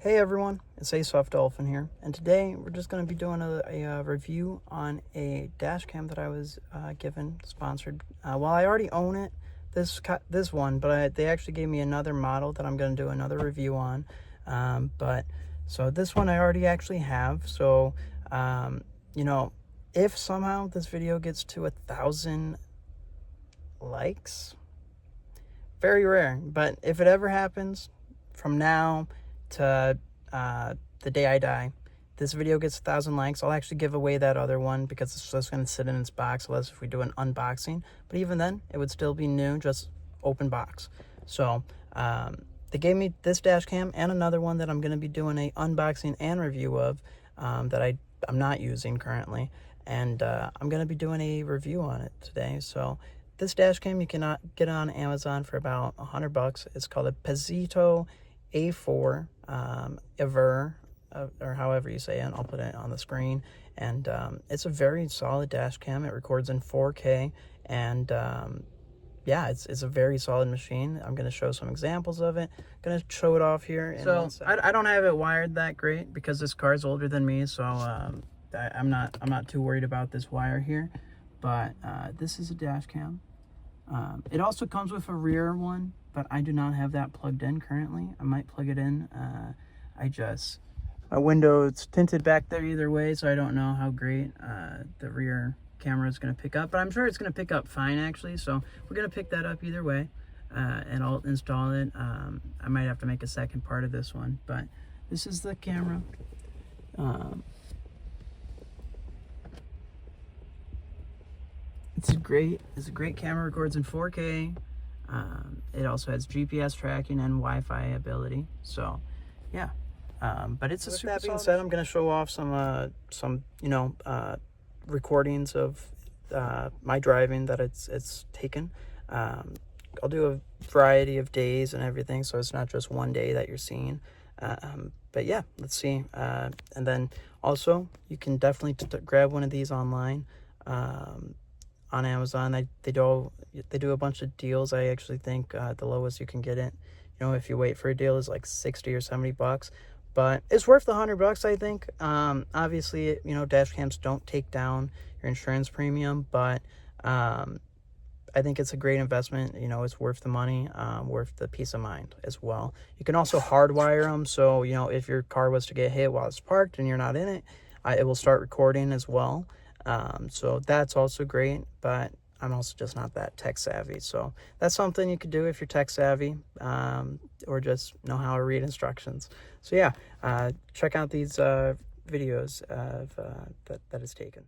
Hey everyone, it's Asoft Dolphin here, and today we're just going to be doing a review on a dash cam that I was given, sponsored. Well, I already own it, this one, but they actually gave me another model that I'm going to do another review on. So this one I already actually have. So, you know, if somehow this video gets to 1,000 likes, very rare, but if it ever happens, from now to the day I die, this video gets 1,000 likes, I'll actually give away that other one because it's just going to sit in its box unless if we do an unboxing. But even then, it would still be new, just open box. So they gave me this dash cam and another one that I'm going to be doing a unboxing and review of that I'm not using currently. And I'm going to be doing a review on it today. So this dash cam you cannot get on Amazon for about $100. It's called a Peztio Affver, or however you say it. I'll put it on the screen. And it's a very solid dash cam. It records in 4K, and yeah, it's a very solid machine. I'm going to show some examples of it. I'm going to show it off here. So I don't have it wired that great because this car's older than me, so I'm not too worried about this wire here. But this is a dash cam. It also comes with a rear one, but I do not have that plugged in currently. I might plug it in. My window, it's tinted back there either way, so I don't know how great the rear camera is going to pick up, but I'm sure it's going to pick up fine actually. So we're going to pick that up either way, and I'll install it. I might have to make a second part of this one, but this is the camera. It's a great camera, records in 4K. It also has GPS tracking and Wi-Fi ability. So, yeah. But it's a super. With that being said, I'm going to show off some recordings of my driving that it's taken. I'll do a variety of days and everything, so it's not just one day that you're seeing. But yeah, let's see. And then also, you can definitely grab one of these online. On Amazon, they do a bunch of deals. I actually think the lowest you can get it, if you wait for a deal, is like 60 or 70 bucks, but it's worth the $100, I think. Obviously, dash cams don't take down your insurance premium, but I think it's a great investment. It's worth the money, worth the peace of mind as well. You can also hardwire them, so if your car was to get hit while it's parked and you're not in it, it will start recording as well. So that's also great, but I'm also just not that tech savvy. So that's something you could do if you're tech savvy, or just know how to read instructions. So yeah, check out these videos of that is taken.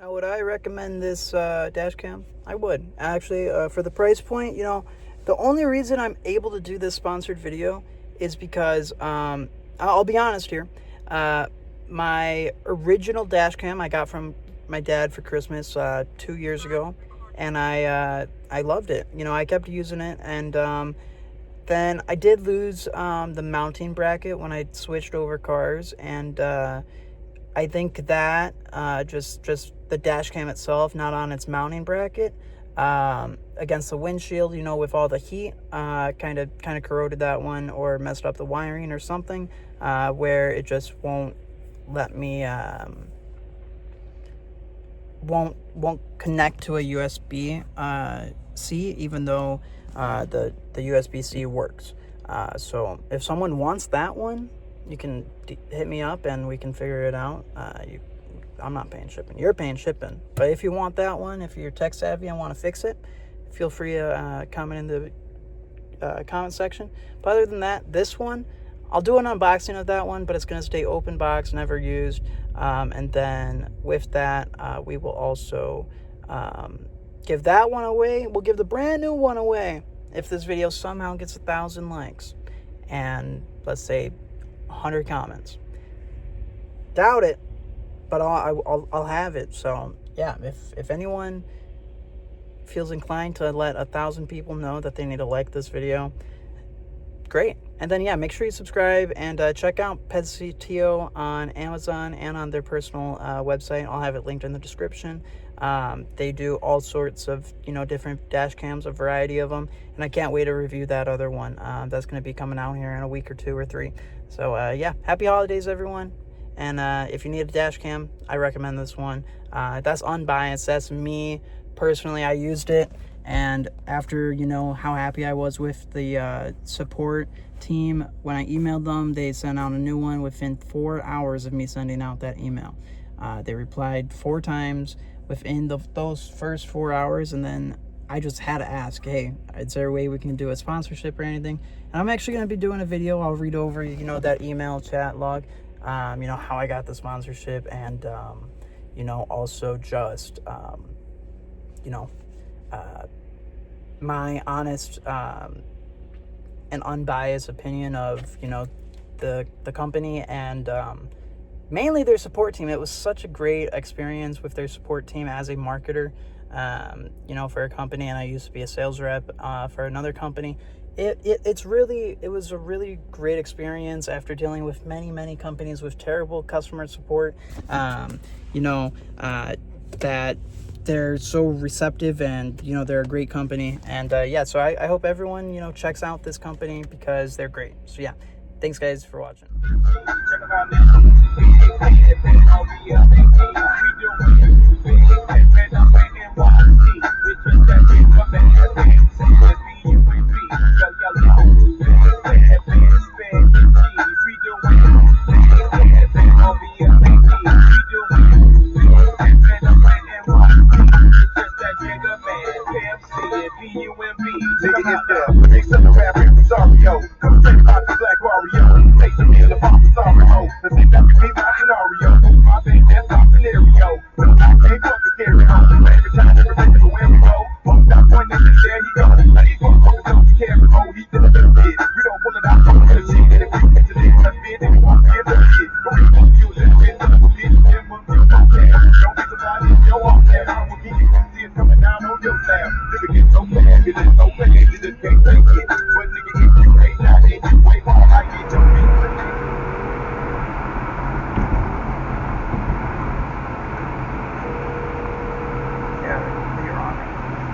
Now, would I recommend this dash cam? I would. Actually, for the price point, the only reason I'm able to do this sponsored video is because, I'll be honest here, my original dash cam I got from my dad for Christmas 2 years ago, and I loved it. I kept using it, and then I did lose the mounting bracket when I switched over cars, and I think that just the dash cam itself, not on its mounting bracket, against the windshield, with all the heat, kind of corroded that one or messed up the wiring or something, where it just won't let me won't connect to a USB C, even though the USB-C works. So if someone wants that one, you can hit me up and we can figure it out. I'm not paying shipping. You're paying shipping. But if you want that one, if you're tech savvy and want to fix it, feel free to comment in the comment section. But other than that, this one, I'll do an unboxing of that one, but it's going to stay open box, never used. And then with that, we will also give that one away. We'll give the brand new one away if this video somehow gets 1,000 likes and, let's say, 100 comments. Doubt it, but I'll have it. So yeah, if anyone feels inclined to let 1,000 people know that they need to like this video, great. And then yeah, make sure you subscribe and check out Peztio on Amazon and on their personal website. I'll have it linked in the description. They do all sorts of different dash cams, a variety of them, and I can't wait to review that other one that's going to be coming out here in a week or 2 or 3. So yeah, happy holidays everyone. And if you need a dash cam, I recommend this one. That's unbiased, that's me personally. I used it, and after how happy I was with the support team, when I emailed them, they sent out a new one within 4 hours of me sending out that email. They replied 4 times within those first 4 hours, and then I just had to ask, hey, is there a way we can do a sponsorship or anything? And I'm actually going to be doing a video. I'll read over that email chat log, how I got the sponsorship, and also just my honest and unbiased opinion of the company, and mainly their support team. It was such a great experience with their support team as a marketer, for a company, and I used to be a sales rep for another company. It was a really great experience after dealing with many companies with terrible customer support. That they're so receptive, and they're a great company. And yeah, so I hope everyone checks out this company because they're great. So yeah, thanks guys for watching.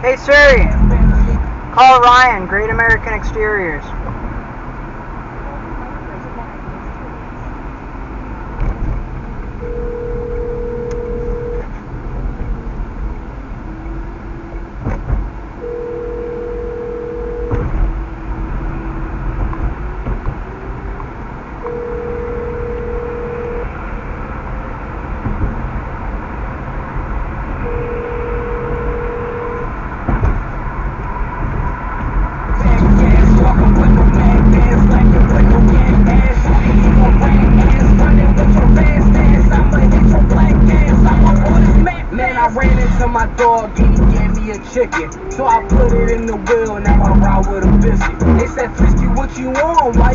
Hey Siri, call Ryan, Great American Exteriors. to my dog and he gave me a chicken. So I put it in the wheel, now I ride with a biscuit. They said, Peztio, what you on? Why